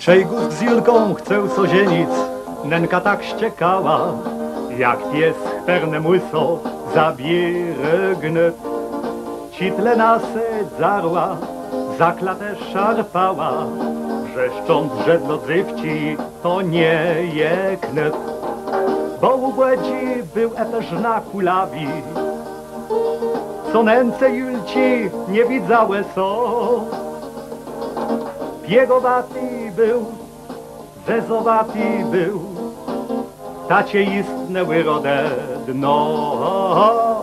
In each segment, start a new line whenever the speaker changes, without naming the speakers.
Czej gust z Julką chcę sozienic, Nenka tak ściekała, jak pies perne łyso zabiegnę. Citle nasedzarła, za klatę szarpała, wrzeszcząc, że dla dzywci to nie jeknę. Bo u błędzi był epeżna kulawi, co nęce Julci nie widzałe są. Piegowaty był, zezowaty był, tacie istnęły rode dno.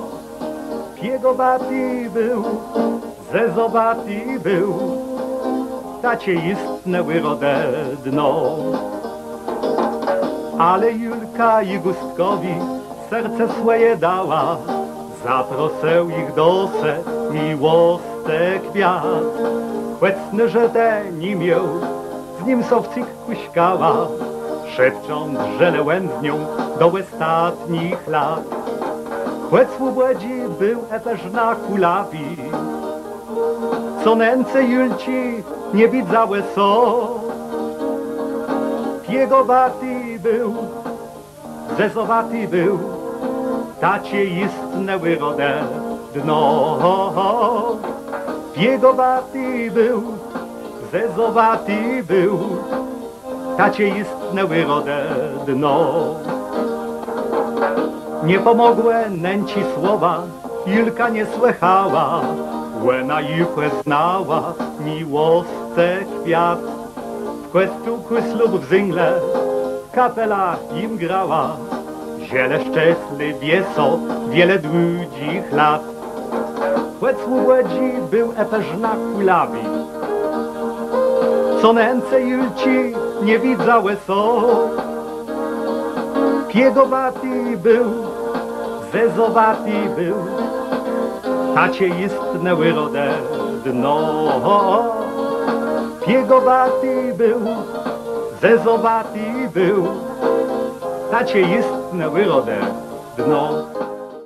Piegowaty był, zezowaty był, tacie istnęły rode dno. Ale Julka i Gustkowi serce swoje dała, zaprosę ich do se miłostek kwiat. Chłecny, że ten nie miał, z nim sowcik kuśkała, szepcząc, że lełem z nią do ostatnich lat. Chłecł błędzi był epeżna kulawi, co nęce Julci nie widzałe są. Piegowaty był, zezowaty był, tacie istnęły rode dno. Piegowaty był, zezowaty był, tacie istnęły rode dno. Nie pomogłe nęci słowa, Julka nie słychała, łena Julkę znała, miłostek kwiat. W kwestuku ślub w zingle, kapela im grała, ziele szczęśliwie są wiele długich lat. Chłecł błędzi był epeżna kulawi, co nęce Julci nie widzałe są. Piegowaty był, zezowaty był, tacie istnęły rode dno. Piegowaty był, zezowaty był, tacie istnęły rode dno.